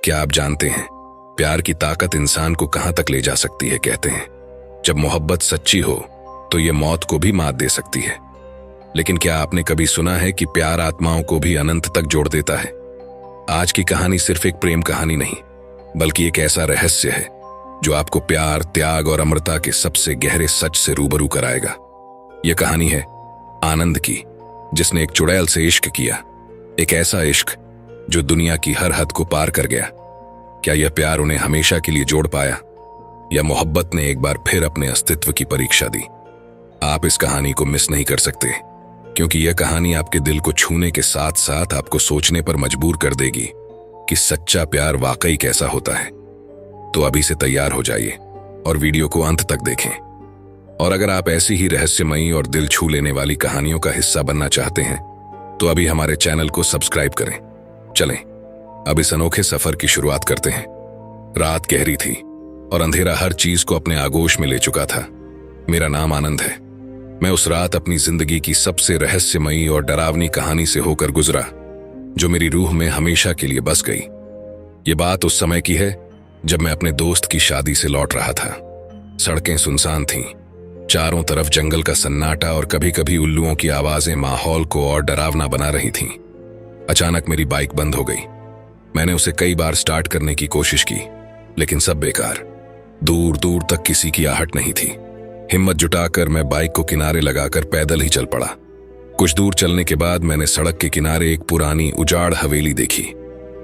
क्या आप जानते हैं, प्यार की ताकत इंसान को कहां तक ले जा सकती है। कहते हैं जब मोहब्बत सच्ची हो तो ये मौत को भी मात दे सकती है। लेकिन क्या आपने कभी सुना है कि प्यार आत्माओं को भी अनंत तक जोड़ देता है। आज की कहानी सिर्फ एक प्रेम कहानी नहीं, बल्कि एक ऐसा रहस्य है जो आपको प्यार, त्याग और अमरता के सबसे गहरे सच से रूबरू कराएगा। यह कहानी है आनंद की, जिसने एक चुड़ैल से इश्क किया, एक ऐसा इश्क जो दुनिया की हर हद को पार कर गया। क्या यह प्यार उन्हें हमेशा के लिए जोड़ पाया, या मोहब्बत ने एक बार फिर अपने अस्तित्व की परीक्षा दी। आप इस कहानी को मिस नहीं कर सकते, क्योंकि यह कहानी आपके दिल को छूने के साथ साथ आपको सोचने पर मजबूर कर देगी कि सच्चा प्यार वाकई कैसा होता है। तो अभी से तैयार हो जाइए और वीडियो को अंत तक देखें। और अगर आप ऐसी ही रहस्यमयी और दिल छू लेने वाली कहानियों का हिस्सा बनना चाहते हैं तो अभी हमारे चैनल को सब्सक्राइब करें। चलें अब इस अनोखे सफर की शुरुआत करते हैं। रात गहरी थी और अंधेरा हर चीज को अपने आगोश में ले चुका था। मेरा नाम आनंद है। मैं उस रात अपनी जिंदगी की सबसे रहस्यमयी और डरावनी कहानी से होकर गुजरा, जो मेरी रूह में हमेशा के लिए बस गई। ये बात उस समय की है जब मैं अपने दोस्त की शादी से लौट रहा था। सड़कें सुनसान थीं, चारों तरफ जंगल का सन्नाटा और कभी कभी उल्लुओं की आवाजें माहौल को और डरावना बना रही थीं। अचानक मेरी बाइक बंद हो गई। मैंने उसे कई बार स्टार्ट करने की कोशिश की, लेकिन सब बेकार। दूर दूर तक किसी की आहट नहीं थी। हिम्मत जुटाकर मैं बाइक को किनारे लगाकर पैदल ही चल पड़ा। कुछ दूर चलने के बाद मैंने सड़क के किनारे एक पुरानी उजाड़ हवेली देखी।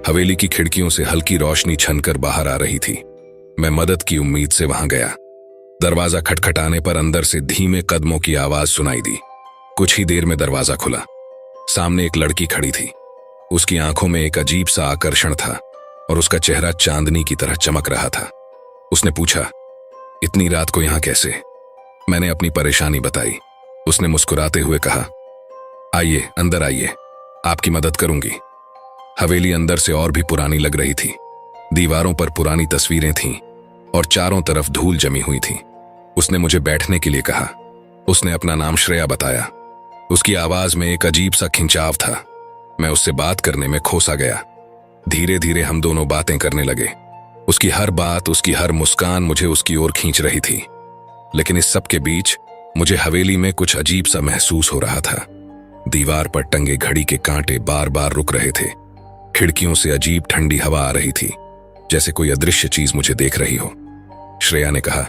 हवेली की खिड़कियों से हल्की रोशनी छनकर बाहर आ रही थी। मैं मदद की उम्मीद से वहां गया। दरवाजा खटखटाने पर अंदर से धीमे कदमों की आवाज सुनाई दी। कुछ ही देर में दरवाजा खुला। सामने एक लड़की खड़ी थी। उसकी आंखों में एक अजीब सा आकर्षण था और उसका चेहरा चांदनी की तरह चमक रहा था। उसने पूछा, इतनी रात को यहां कैसे? मैंने अपनी परेशानी बताई। उसने मुस्कुराते हुए कहा, आइए अंदर आइए, आपकी मदद करूंगी। हवेली अंदर से और भी पुरानी लग रही थी। दीवारों पर पुरानी तस्वीरें थीं और चारों तरफ धूल जमी हुई थी। उसने मुझे बैठने के लिए कहा। उसने अपना नाम श्रेया बताया। उसकी आवाज में एक अजीब सा खिंचाव था। मैं उससे बात करने में खोसा गया। धीरे धीरे हम दोनों बातें करने लगे। उसकी हर बात, उसकी हर मुस्कान मुझे उसकी ओर खींच रही थी। लेकिन इस सब के बीच मुझे हवेली में कुछ अजीब सा महसूस हो रहा था। दीवार पर टंगे घड़ी के कांटे बार बार रुक रहे थे। खिड़कियों से अजीब ठंडी हवा आ रही थी, जैसे कोई अदृश्य चीज मुझे देख रही हो। श्रेया ने कहा,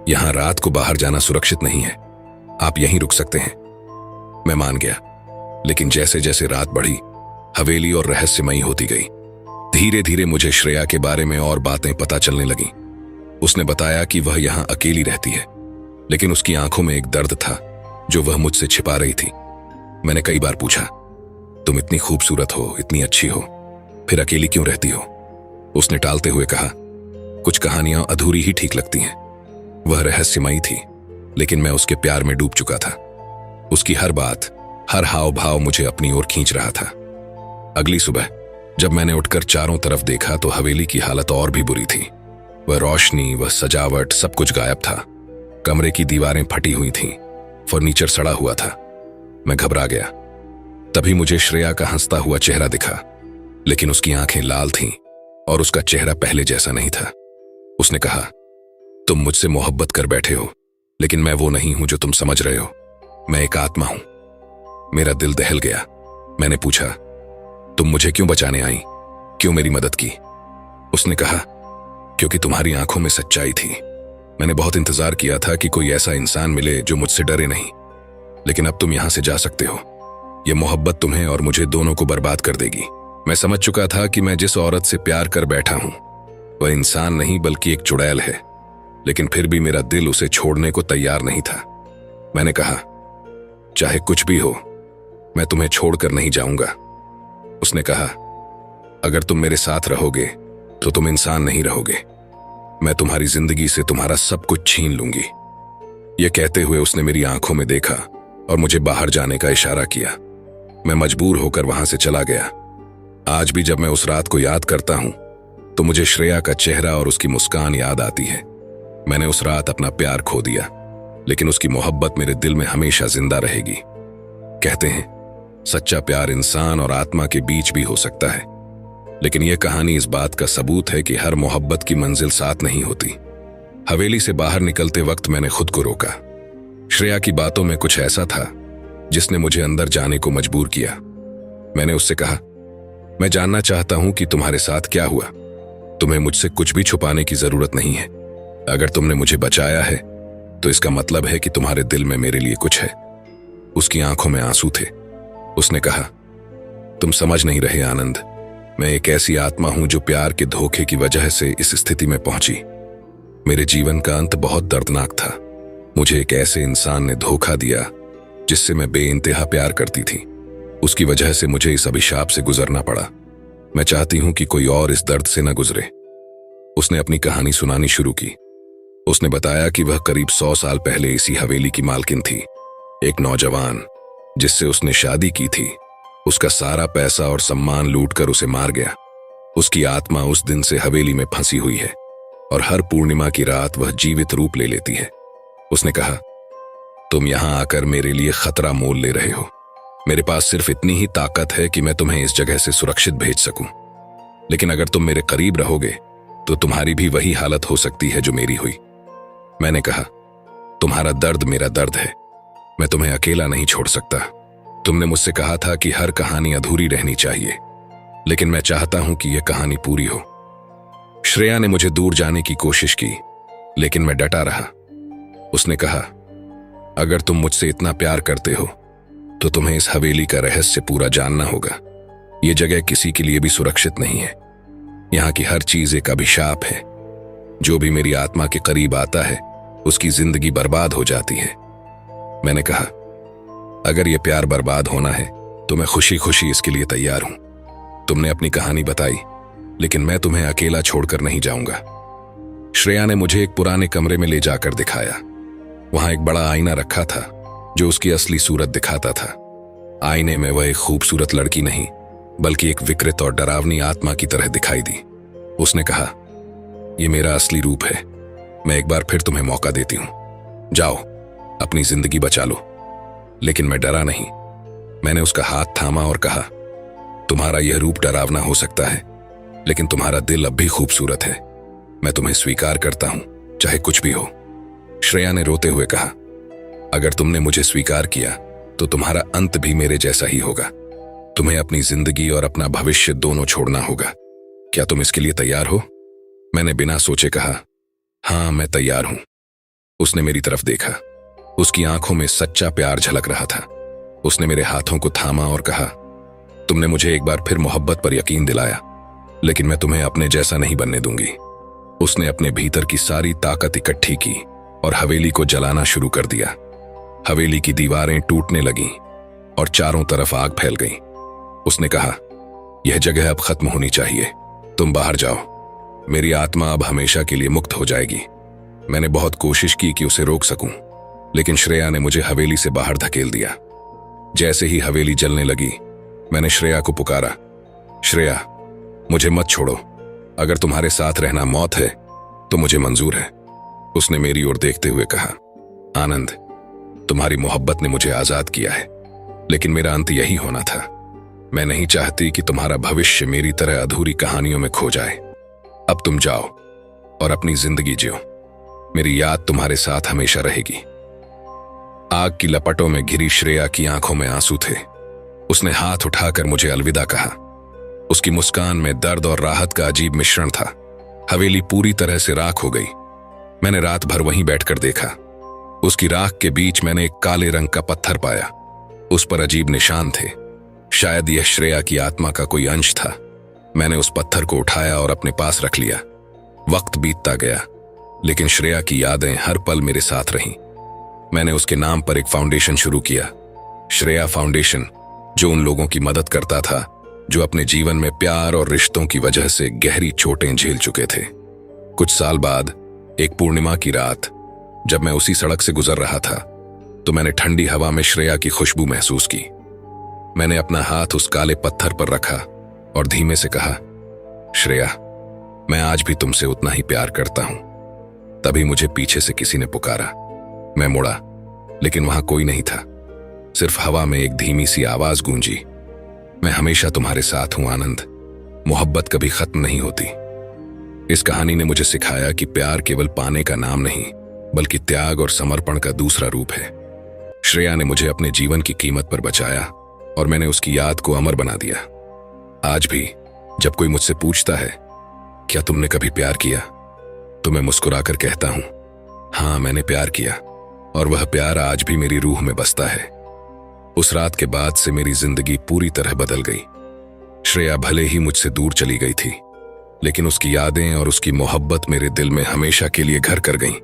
यहां रात को बाहर जाना सुरक्षित नहीं है, आप यहीं रुक सकते हैं। मैं मान गया, लेकिन जैसे जैसे रात बढ़ी, हवेली और रहस्यमयी होती गई। धीरे धीरे मुझे श्रेया के बारे में और बातें पता चलने लगीं। उसने बताया कि वह यहां अकेली रहती है, लेकिन उसकी आंखों में एक दर्द था जो वह मुझसे छिपा रही थी। मैंने कई बार पूछा, तुम इतनी खूबसूरत हो, इतनी अच्छी हो, फिर अकेली क्यों रहती हो? उसने टालते हुए कहा, कुछ कहानियां अधूरी ही ठीक लगती हैं। वह रहस्यमयी थी, लेकिन मैं उसके प्यार में डूब चुका था। उसकी हर बात, हर हाव भाव मुझे अपनी ओर खींच रहा था। अगली सुबह जब मैंने उठकर चारों तरफ देखा तो हवेली की हालत और भी बुरी थी। वह रोशनी, वह सजावट, सब कुछ गायब था। कमरे की दीवारें फटी हुई थीं, फर्नीचर सड़ा हुआ था। मैं घबरा गया। तभी मुझे श्रेया का हंसता हुआ चेहरा दिखा, लेकिन उसकी आंखें लाल थीं और उसका चेहरा पहले जैसा नहीं था। उसने कहा, तुम मुझसे मोहब्बत कर बैठे हो, लेकिन मैं वो नहीं हूं जो तुम समझ रहे हो। मैं एक आत्मा हूं। मेरा दिल दहल गया। मैंने पूछा, तुम मुझे क्यों बचाने आई, क्यों मेरी मदद की? उसने कहा, क्योंकि तुम्हारी आंखों में सच्चाई थी। मैंने बहुत इंतजार किया था कि कोई ऐसा इंसान मिले जो मुझसे डरे नहीं, लेकिन अब तुम यहां से जा सकते हो। यह मोहब्बत तुम्हें और मुझे दोनों को बर्बाद कर देगी। मैं समझ चुका था कि मैं जिस औरत से प्यार कर बैठा हूं वह इंसान नहीं बल्कि एक चुड़ैल है, लेकिन फिर भी मेरा दिल उसे छोड़ने को तैयार नहीं था। मैंने कहा, चाहे कुछ भी हो, मैं तुम्हें छोड़कर नहीं जाऊंगा। उसने कहा, अगर तुम मेरे साथ रहोगे तो तुम इंसान नहीं रहोगे। मैं तुम्हारी जिंदगी से तुम्हारा सब कुछ छीन लूंगी। यह कहते हुए उसने मेरी आंखों में देखा और मुझे बाहर जाने का इशारा किया। मैं मजबूर होकर वहां से चला गया। आज भी जब मैं उस रात को याद करता हूं तो मुझे श्रेया का चेहरा और उसकी मुस्कान याद आती है। मैंने उस रात अपना प्यार खो दिया, लेकिन उसकी मोहब्बत मेरे दिल में हमेशा जिंदा रहेगी। कहते हैं, सच्चा प्यार इंसान और आत्मा के बीच भी हो सकता है, लेकिन यह कहानी इस बात का सबूत है कि हर मोहब्बत की मंजिल साथ नहीं होती। हवेली से बाहर निकलते वक्त मैंने खुद को रोका। श्रेया की बातों में कुछ ऐसा था जिसने मुझे अंदर जाने को मजबूर किया। मैंने उससे कहा, मैं जानना चाहता हूं कि तुम्हारे साथ क्या हुआ। तुम्हें मुझसे कुछ भी छुपाने की जरूरत नहीं है। अगर तुमने मुझे बचाया है तो इसका मतलब है कि तुम्हारे दिल में मेरे लिए कुछ है। उसकी आंखों में आंसू थे। उसने कहा, तुम समझ नहीं रहे आनंद, मैं एक ऐसी आत्मा हूं जो प्यार के धोखे की वजह से इस स्थिति में पहुंची। मेरे जीवन का अंत बहुत दर्दनाक था। मुझे एक ऐसे इंसान ने धोखा दिया जिससे मैं बेइंतहा प्यार करती थी। उसकी वजह से मुझे इस अभिशाप से गुजरना पड़ा। मैं चाहती हूं कि कोई और इस दर्द से न गुजरे। उसने अपनी कहानी सुनानी शुरू की। उसने बताया कि वह करीब 100 साल पहले इसी हवेली की मालकिन थी। एक नौजवान जिससे उसने शादी की थी, उसका सारा पैसा और सम्मान लूटकर उसे मार गया। उसकी आत्मा उस दिन से हवेली में फंसी हुई है और हर पूर्णिमा की रात वह जीवित रूप ले लेती है। उसने कहा, तुम यहां आकर मेरे लिए खतरा मोल ले रहे हो। मेरे पास सिर्फ इतनी ही ताकत है कि मैं तुम्हें इस जगह से सुरक्षित भेज सकूं, लेकिन अगर तुम मेरे करीब रहोगे तो तुम्हारी भी वही हालत हो सकती है जो मेरी हुई। मैंने कहा, तुम्हारा दर्द मेरा दर्द है, मैं तुम्हें अकेला नहीं छोड़ सकता। तुमने मुझसे कहा था कि हर कहानी अधूरी रहनी चाहिए, लेकिन मैं चाहता हूं कि यह कहानी पूरी हो। श्रेया ने मुझे दूर जाने की कोशिश की, लेकिन मैं डटा रहा। उसने कहा, अगर तुम मुझसे इतना प्यार करते हो तो तुम्हें इस हवेली का रहस्य पूरा जानना होगा। यह जगह किसी के लिए भी सुरक्षित नहीं है। यहां की हर चीज एक अभिशाप है। जो भी मेरी आत्मा के करीब आता है उसकी जिंदगी बर्बाद हो जाती है। मैंने कहा, अगर यह प्यार बर्बाद होना है तो मैं खुशी खुशी इसके लिए तैयार हूं। तुमने अपनी कहानी बताई, लेकिन मैं तुम्हें अकेला छोड़कर नहीं जाऊंगा। श्रेया ने मुझे एक पुराने कमरे में ले जाकर दिखाया। वहां एक बड़ा आईना रखा था जो उसकी असली सूरत दिखाता था। आईने में वह एक खूबसूरत लड़की नहीं बल्कि एक विकृत और डरावनी आत्मा की तरह दिखाई दी। उसने कहा, यह मेरा असली रूप है। मैं एक बार फिर तुम्हें मौका देती हूं। जाओ, अपनी जिंदगी बचा लो। लेकिन मैं डरा नहीं। मैंने उसका हाथ थामा और कहा, तुम्हारा यह रूप डरावना हो सकता है, लेकिन तुम्हारा दिल अब भी खूबसूरत है। मैं तुम्हें स्वीकार करता हूं, चाहे कुछ भी हो। श्रेया ने रोते हुए कहा, अगर तुमने मुझे स्वीकार किया तो तुम्हारा अंत भी मेरे जैसा ही होगा। तुम्हें अपनी जिंदगी और अपना भविष्य दोनों छोड़ना होगा। क्या तुम इसके लिए तैयार हो? मैंने बिना सोचे कहा, हां, मैं तैयार हूं। उसने मेरी तरफ देखा। उसकी आंखों में सच्चा प्यार झलक रहा था। उसने मेरे हाथों को थामा और कहा, तुमने मुझे एक बार फिर मोहब्बत पर यकीन दिलाया, लेकिन मैं तुम्हें अपने जैसा नहीं बनने दूंगी। उसने अपने भीतर की सारी ताकत इकट्ठी की और हवेली को जलाना शुरू कर दिया। हवेली की दीवारें टूटने लगीं और चारों तरफ आग फैल गई। उसने कहा, यह जगह अब खत्म होनी चाहिए। तुम बाहर जाओ। मेरी आत्मा अब हमेशा के लिए मुक्त हो जाएगी। मैंने बहुत कोशिश की कि उसे रोक सकूं, लेकिन श्रेया ने मुझे हवेली से बाहर धकेल दिया। जैसे ही हवेली जलने लगी, मैंने श्रेया को पुकारा, श्रेया, मुझे मत छोड़ो। अगर तुम्हारे साथ रहना मौत है तो मुझे मंजूर है। उसने मेरी ओर देखते हुए कहा, आनंद, तुम्हारी मोहब्बत ने मुझे आजाद किया है, लेकिन मेरा अंत यही होना था। मैं नहीं चाहती कि तुम्हारा भविष्य मेरी तरह अधूरी कहानियों में खो जाए। अब तुम जाओ और अपनी जिंदगी जियो। मेरी याद तुम्हारे साथ हमेशा रहेगी। आग की लपटों में घिरी श्रेया की आंखों में आंसू थे। उसने हाथ उठाकर मुझे अलविदा कहा। उसकी मुस्कान में दर्द और राहत का अजीब मिश्रण था। हवेली पूरी तरह से राख हो गई। मैंने रात भर वहीं बैठकर देखा। उसकी राख के बीच मैंने एक काले रंग का पत्थर पाया। उस पर अजीब निशान थे। शायद यह श्रेया की आत्मा का कोई अंश था। मैंने उस पत्थर को उठाया और अपने पास रख लिया। वक्त बीतता गया, लेकिन श्रेया की यादें हर पल मेरे साथ रहीं। मैंने उसके नाम पर एक फाउंडेशन शुरू किया, श्रेया फाउंडेशन, जो उन लोगों की मदद करता था जो अपने जीवन में प्यार और रिश्तों की वजह से गहरी चोटें झेल चुके थे। कुछ साल बाद एक पूर्णिमा की रात, जब मैं उसी सड़क से गुजर रहा था, तो मैंने ठंडी हवा में श्रेया की खुशबू महसूस की। मैंने अपना हाथ उस काले पत्थर पर रखा और धीमे से कहा, श्रेया, मैं आज भी तुमसे उतना ही प्यार करता हूं। तभी मुझे पीछे से किसी ने पुकारा। मैं मुड़ा, लेकिन वहां कोई नहीं था। सिर्फ हवा में एक धीमी सी आवाज गूंजी, मैं हमेशा तुम्हारे साथ हूं आनंद। मोहब्बत कभी खत्म नहीं होती। इस कहानी ने मुझे सिखाया कि प्यार केवल पाने का नाम नहीं, बल्कि त्याग और समर्पण का दूसरा रूप है। श्रेया ने मुझे अपने जीवन की कीमत पर बचाया और मैंने उसकी याद को अमर बना दिया। आज भी जब कोई मुझसे पूछता है, क्या तुमने कभी प्यार किया, तो मैं मुस्कुराकर कहता हूं, हाँ मैंने प्यार किया, और वह प्यार आज भी मेरी रूह में बसता है। उस रात के बाद से मेरी जिंदगी पूरी तरह बदल गई। श्रेया भले ही मुझसे दूर चली गई थी, लेकिन उसकी यादें और उसकी मोहब्बत मेरे दिल में हमेशा के लिए घर कर गईं।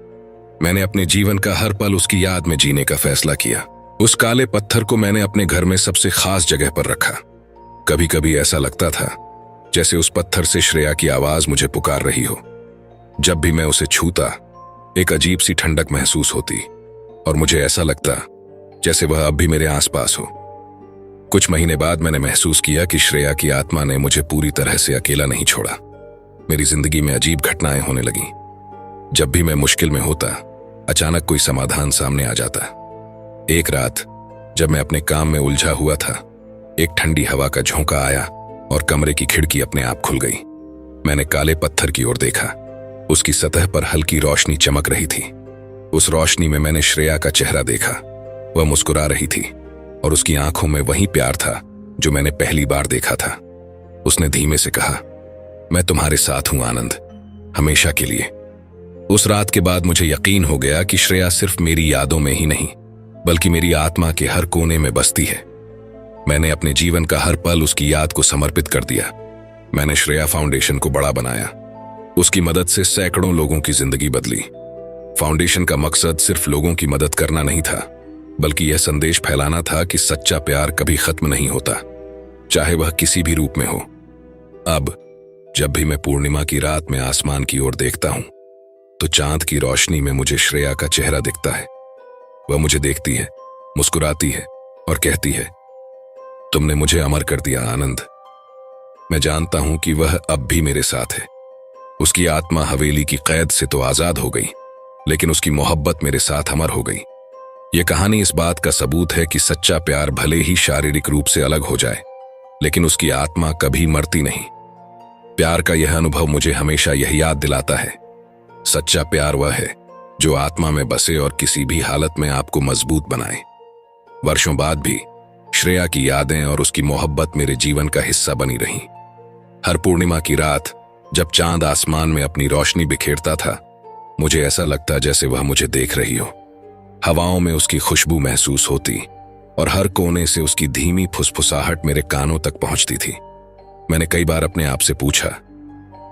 मैंने अपने जीवन का हर पल उसकी याद में जीने का फैसला किया। उस काले पत्थर को मैंने अपने घर में सबसे खास जगह पर रखा। कभी कभी ऐसा लगता था जैसे उस पत्थर से श्रेया की आवाज मुझे पुकार रही हो। जब भी मैं उसे छूता, एक अजीब सी ठंडक महसूस होती और मुझे ऐसा लगता जैसे वह अब भी मेरे आसपास हो। कुछ महीने बाद मैंने महसूस किया कि श्रेया की आत्मा ने मुझे पूरी तरह से अकेला नहीं छोड़ा। मेरी जिंदगी में अजीब घटनाएं होने लगीं। जब भी मैं मुश्किल में होता, अचानक कोई समाधान सामने आ जाता। एक रात जब मैं अपने काम में उलझा हुआ था, एक ठंडी हवा का झोंका आया और कमरे की खिड़की अपने आप खुल गई। मैंने काले पत्थर की ओर देखा। उसकी सतह पर हल्की रोशनी चमक रही थी। उस रोशनी में मैंने श्रेया का चेहरा देखा। वह मुस्कुरा रही थी और उसकी आंखों में वही प्यार था जो मैंने पहली बार देखा था। उसने धीमे से कहा, मैं तुम्हारे साथ हूं आनंद, हमेशा के लिए। उस रात के बाद मुझे यकीन हो गया कि श्रेया सिर्फ मेरी यादों में ही नहीं, बल्कि मेरी आत्मा के हर कोने में बसती है। मैंने अपने जीवन का हर पल उसकी याद को समर्पित कर दिया। मैंने श्रेया फाउंडेशन को बड़ा बनाया। उसकी मदद से सैकड़ों लोगों की जिंदगी बदली। फाउंडेशन का मकसद सिर्फ लोगों की मदद करना नहीं था, बल्कि यह संदेश फैलाना था कि सच्चा प्यार कभी खत्म नहीं होता, चाहे वह किसी भी रूप में हो। अब जब भी मैं पूर्णिमा की रात में आसमान की ओर देखता हूं, तो चांद की रोशनी में मुझे श्रेया का चेहरा दिखता है। वह मुझे देखती है, मुस्कुराती है और कहती है, तुमने मुझे अमर कर दिया आनंद। मैं जानता हूं कि वह अब भी मेरे साथ है। उसकी आत्मा हवेली की कैद से तो आजाद हो गई, लेकिन उसकी मोहब्बत मेरे साथ अमर हो गई। यह कहानी इस बात का सबूत है कि सच्चा प्यार भले ही शारीरिक रूप से अलग हो जाए, लेकिन उसकी आत्मा कभी मरती नहीं। प्यार का यह अनुभव मुझे हमेशा यह याद दिलाता है, सच्चा प्यार वह है जो आत्मा में बसे और किसी भी हालत में आपको मजबूत बनाए। वर्षों बाद भी श्रेया की यादें और उसकी मोहब्बत मेरे जीवन का हिस्सा बनी रही। हर पूर्णिमा की रात जब चांद आसमान में अपनी रोशनी बिखेरता था, मुझे ऐसा लगता जैसे वह मुझे देख रही हो। हवाओं में उसकी खुशबू महसूस होती और हर कोने से उसकी धीमी फुसफुसाहट मेरे कानों तक पहुंचती थी। मैंने कई बार अपने आप से पूछा,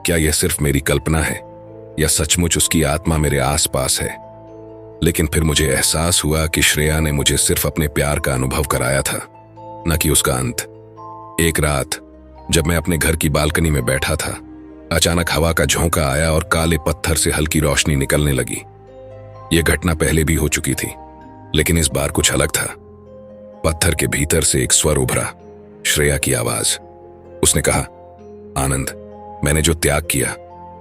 क्या यह सिर्फ मेरी कल्पना है या सचमुच उसकी आत्मा मेरे आसपास है? लेकिन फिर मुझे एहसास हुआ कि श्रेया ने मुझे सिर्फ अपने प्यार का अनुभव कराया था, न कि उसका अंत। एक रात जब मैं अपने घर की बालकनी में बैठा था, अचानक हवा का झोंका आया और काले पत्थर से हल्की रोशनी निकलने लगी। यह घटना पहले भी हो चुकी थी, लेकिन इस बार कुछ अलग था। पत्थर के भीतर से एक स्वर उभरा, श्रेया की आवाज। उसने कहा, आनंद, मैंने जो त्याग किया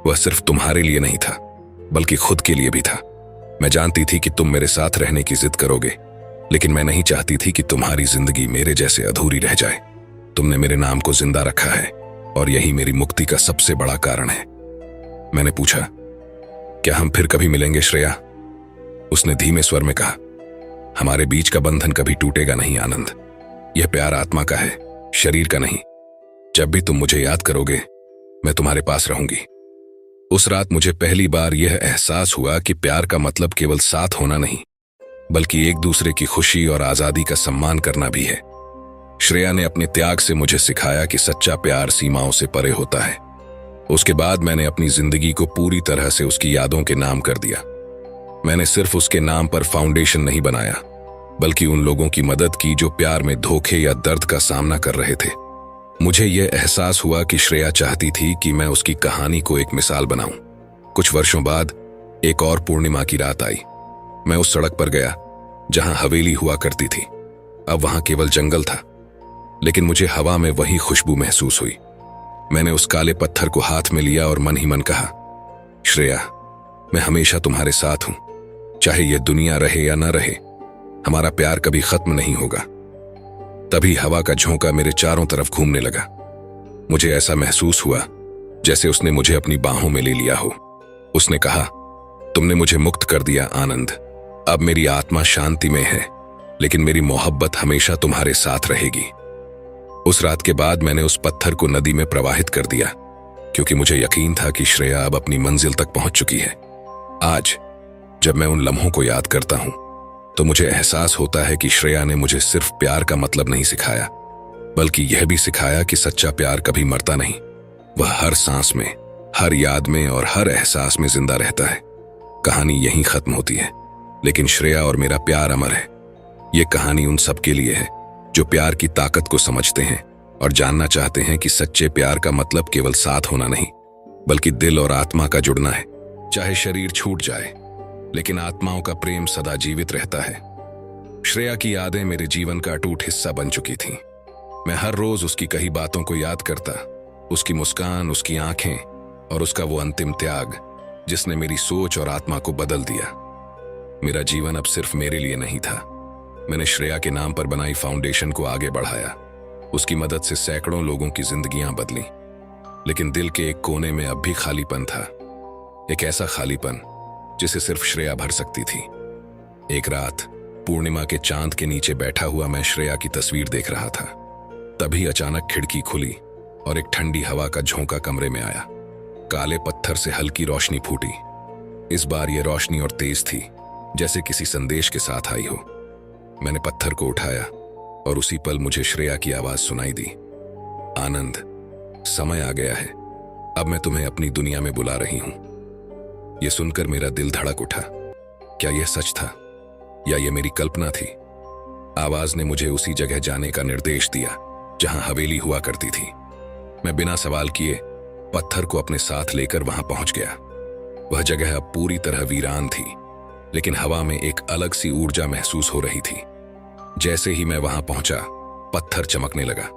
वह सिर्फ तुम्हारे लिए नहीं था, बल्कि खुद के लिए भी था। मैं जानती थी कि तुम मेरे साथ रहने की जिद करोगे, लेकिन मैं नहीं चाहती थी कि तुम्हारी जिंदगी मेरे जैसे अधूरी रह जाए। तुमने मेरे नाम को जिंदा रखा है और यही मेरी मुक्ति का सबसे बड़ा कारण है। मैंने पूछा, क्या हम फिर कभी मिलेंगे श्रेया? उसने धीमे स्वर में कहा, हमारे बीच का बंधन कभी टूटेगा नहीं आनंद। यह प्यार आत्मा का है, शरीर का नहीं। जब भी तुम मुझे याद करोगे, मैं तुम्हारे पास रहूंगी। उस रात मुझे पहली बार यह एहसास हुआ कि प्यार का मतलब केवल साथ होना नहीं, बल्कि एक दूसरे की खुशी और आजादी का सम्मान करना भी है। श्रेया ने अपने त्याग से मुझे सिखाया कि सच्चा प्यार सीमाओं से परे होता है। उसके बाद मैंने अपनी जिंदगी को पूरी तरह से उसकी यादों के नाम कर दिया। मैंने सिर्फ उसके नाम पर फाउंडेशन नहीं बनाया, बल्कि उन लोगों की मदद की जो प्यार में धोखे या दर्द का सामना कर रहे थे। मुझे यह एहसास हुआ कि श्रेया चाहती थी कि मैं उसकी कहानी को एक मिसाल बनाऊं। कुछ वर्षों बाद एक और पूर्णिमा की रात आई। मैं उस सड़क पर गया जहां हवेली हुआ करती थी। अब वहां केवल जंगल था, लेकिन मुझे हवा में वही खुशबू महसूस हुई। मैंने उस काले पत्थर को हाथ में लिया और मन ही मन कहा, श्रेया, मैं हमेशा तुम्हारे साथ हूं। चाहे यह दुनिया रहे या न रहे, हमारा प्यार कभी खत्म नहीं होगा। तभी हवा का झोंका मेरे चारों तरफ घूमने लगा। मुझे ऐसा महसूस हुआ जैसे उसने मुझे अपनी बाहों में ले लिया हो। उसने कहा, तुमने मुझे मुक्त कर दिया आनंद। अब मेरी आत्मा शांति में है, लेकिन मेरी मोहब्बत हमेशा तुम्हारे साथ रहेगी। उस रात के बाद मैंने उस पत्थर को नदी में प्रवाहित कर दिया, क्योंकि मुझे यकीन था कि श्रेया अब अपनी मंजिल तक पहुंच चुकी है। आज जब मैं उन लम्हों को याद करता हूं, तो मुझे एहसास होता है कि श्रेया ने मुझे सिर्फ प्यार का मतलब नहीं सिखाया, बल्कि यह भी सिखाया कि सच्चा प्यार कभी मरता नहीं। वह हर सांस में, हर याद में और हर एहसास में जिंदा रहता है। कहानी यहीं खत्म होती है, लेकिन श्रेया और मेरा प्यार अमर है। ये कहानी उन सब के लिए है जो प्यार की ताकत को समझते हैं और जानना चाहते हैं कि सच्चे प्यार का मतलब केवल साथ होना नहीं, बल्कि दिल और आत्मा का जुड़ना है। चाहे शरीर छूट जाए, लेकिन आत्माओं का प्रेम सदा जीवित रहता है। श्रेया की यादें मेरे जीवन का अटूट हिस्सा बन चुकी थीं। मैं हर रोज उसकी कही बातों को याद करता, उसकी मुस्कान, उसकी आंखें और उसका वो अंतिम त्याग जिसने मेरी सोच और आत्मा को बदल दिया। मेरा जीवन अब सिर्फ मेरे लिए नहीं था। मैंने श्रेया के नाम पर बनाई फाउंडेशन को आगे बढ़ाया। उसकी मदद से सैकड़ों लोगों की जिंदगियां बदली, लेकिन दिल के एक कोने में अब भी खालीपन था। एक ऐसा खालीपन जिसे सिर्फ श्रेया भर सकती थी। एक रात पूर्णिमा के चांद के नीचे बैठा हुआ मैं श्रेया की तस्वीर देख रहा था। तभी अचानक खिड़की खुली और एक ठंडी हवा का झोंका कमरे में आया। काले पत्थर से हल्की रोशनी फूटी। इस बार यह रोशनी और तेज थी, जैसे किसी संदेश के साथ आई हो। मैंने पत्थर को उठाया और उसी पल मुझे श्रेया की आवाज सुनाई दी, आनंद, समय आ गया है। अब मैं तुम्हें अपनी दुनिया में बुला रही हूं। यह सुनकर मेरा दिल धड़क उठा। क्या यह सच था या यह मेरी कल्पना थी? आवाज ने मुझे उसी जगह जाने का निर्देश दिया जहां हवेली हुआ करती थी। मैं बिना सवाल किए पत्थर को अपने साथ लेकर वहां पहुंच गया। वह जगह अब पूरी तरह वीरान थी, लेकिन हवा में एक अलग सी ऊर्जा महसूस हो रही थी। जैसे ही मैं वहां पहुंचा, पत्थर चमकने लगा।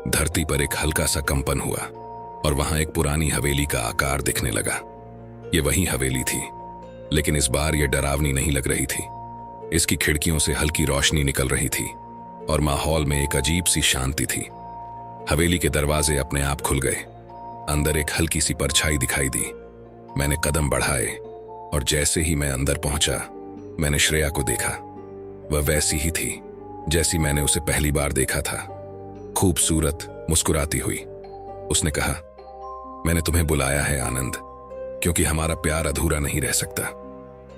धरती पर एक हल्का सा कंपन हुआ और वहां एक पुरानी हवेली का आकार दिखने लगा। ये वही हवेली थी, लेकिन इस बार यह डरावनी नहीं लग रही थी। इसकी खिड़कियों से हल्की रोशनी निकल रही थी और माहौल में एक अजीब सी शांति थी। हवेली के दरवाजे अपने आप खुल गए। अंदर एक हल्की सी परछाई दिखाई दी। मैंने कदम बढ़ाए और जैसे ही मैं अंदर पहुंचा, मैंने श्रेया को देखा। वह वैसी ही थी जैसी मैंने उसे पहली बार देखा था, खूबसूरत, मुस्कुराती हुई। उसने कहा, मैंने तुम्हें बुलाया है आनंद, क्योंकि हमारा प्यार अधूरा नहीं रह सकता।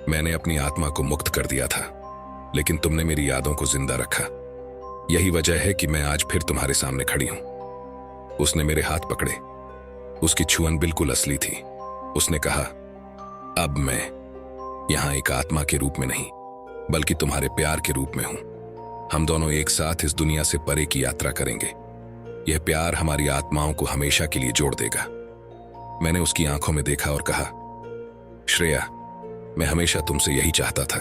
मैंने अपनी आत्मा को मुक्त कर दिया था, लेकिन तुमने मेरी यादों को जिंदा रखा। यही वजह है कि मैं आज फिर तुम्हारे सामने खड़ी हूं। उसने मेरे हाथ पकड़े। उसकी छुअन बिल्कुल असली थी। उसने कहा, अब मैं यहां एक आत्मा के रूप में नहीं, बल्कि तुम्हारे प्यार के रूप में हूं। हम दोनों एक साथ इस दुनिया से परे की यात्रा करेंगे। यह प्यार हमारी आत्माओं को हमेशा के लिए जोड़ देगा। मैंने उसकी आंखों में देखा और कहा, श्रेया, मैं हमेशा तुमसे यही चाहता था।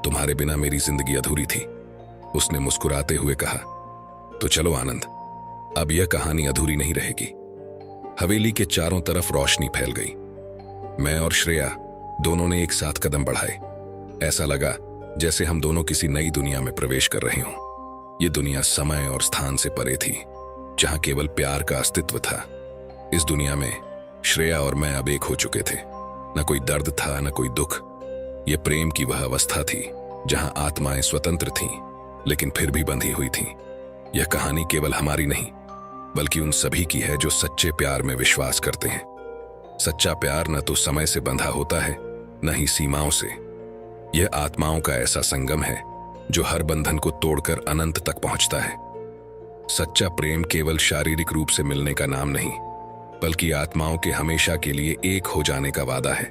तुम्हारे बिना मेरी जिंदगी अधूरी थी। उसने मुस्कुराते हुए कहा, तो चलो आनंद, अब यह कहानी अधूरी नहीं रहेगी। हवेली के चारों तरफ रोशनी फैल गई। मैं और श्रेया दोनों ने एक साथ कदम बढ़ाए। ऐसा लगा जैसे हम दोनों किसी नई दुनिया में प्रवेश कर रहे हों। ये दुनिया समय और स्थान से परे थी, जहां केवल प्यार का अस्तित्व था। इस दुनिया में श्रेया और मैं अब एक हो चुके थे। न कोई दर्द था, न कोई दुख। ये प्रेम की वह अवस्था थी जहां आत्माएं स्वतंत्र थीं, लेकिन फिर भी बंधी हुई थीं। यह कहानी केवल हमारी नहीं, बल्कि उन सभी की है जो सच्चे प्यार में विश्वास करते हैं। सच्चा प्यार न तो समय से बंधा होता है, न ही सीमाओं से। यह आत्माओं का ऐसा संगम है जो हर बंधन को तोड़कर अनंत तक पहुंचता है। सच्चा प्रेम केवल शारीरिक रूप से मिलने का नाम नहीं, बल्कि आत्माओं के हमेशा के लिए एक हो जाने का वादा है।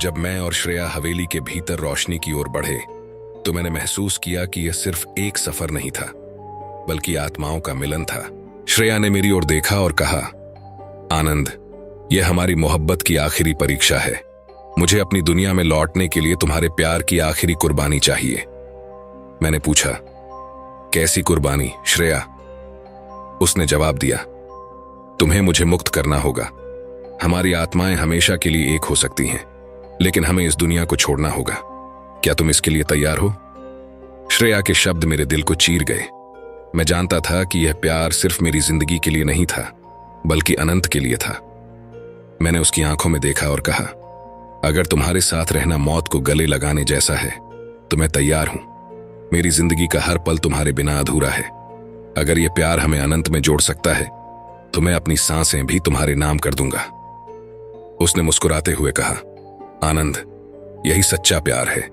जब मैं और श्रेया हवेली के भीतर रोशनी की ओर बढ़े, तो मैंने महसूस किया कि यह सिर्फ एक सफर नहीं था, बल्कि आत्माओं का मिलन था। श्रेया ने मेरी ओर देखा और कहा, आनंद, यह हमारी मोहब्बत की आखिरी परीक्षा है। मुझे अपनी दुनिया में लौटने के लिए तुम्हारे प्यार की आखिरी कुर्बानी चाहिए। मैंने पूछा, कैसी कुर्बानी श्रेया? उसने जवाब दिया, तुम्हें मुझे मुक्त करना होगा। हमारी आत्माएं हमेशा के लिए एक हो सकती हैं, लेकिन हमें इस दुनिया को छोड़ना होगा। क्या तुम इसके लिए तैयार हो? श्रेया के शब्द मेरे दिल को चीर गए। मैं जानता था कि यह प्यार सिर्फ मेरी जिंदगी के लिए नहीं था, बल्कि अनंत के लिए था। मैंने उसकी आंखों में देखा और कहा, अगर तुम्हारे साथ रहना मौत को गले लगाने जैसा है तो मैं तैयार हूं। मेरी जिंदगी का हर पल तुम्हारे बिना अधूरा है। अगर यह प्यार हमें अनंत में जोड़ सकता है तो मैं अपनी सांसें भी तुम्हारे नाम कर दूंगा। उसने मुस्कुराते हुए कहा, आनंद, यही सच्चा प्यार है,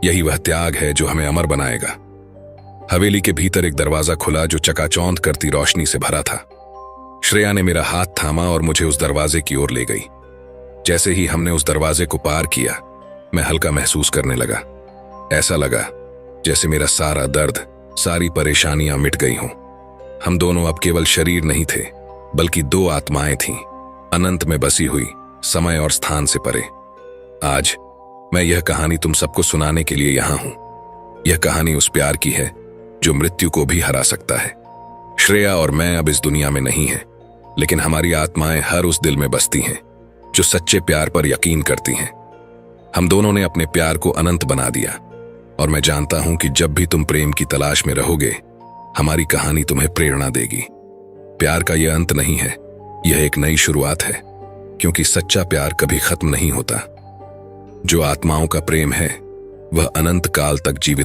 यही वह त्याग है जो हमें अमर बनाएगा। हवेली के भीतर एक दरवाजा खुला जो चकाचौंध करती रोशनी से भरा था। श्रेया ने मेरा हाथ थामा और मुझे उस दरवाजे की ओर ले गई। जैसे ही हमने उस दरवाजे को पार किया, मैं हल्का महसूस करने लगा। ऐसा लगा जैसे मेरा सारा दर्द, सारी परेशानियां मिट गई हों। हम दोनों अब केवल शरीर नहीं थे, बल्कि दो आत्माएं थीं, अनंत में बसी हुई, समय और स्थान से परे। आज मैं यह कहानी तुम सबको सुनाने के लिए यहां हूं। यह कहानी उस प्यार की है जो मृत्यु को भी हरा सकता है। श्रेया और मैं अब इस दुनिया में नहीं हैं, लेकिन हमारी आत्माएं हर उस दिल में बसती हैं जो सच्चे प्यार पर यकीन करती हैं। हम दोनों ने अपने प्यार को अनंत बना दिया, और मैं जानता हूं कि जब भी तुम प्रेम की तलाश में रहोगे, हमारी कहानी तुम्हें प्रेरणा देगी। प्यार का यह अंत नहीं है, यह एक नई शुरुआत है, क्योंकि सच्चा प्यार कभी खत्म नहीं होता। जो आत्माओं का प्रेम है वह अनंत काल तक जीवित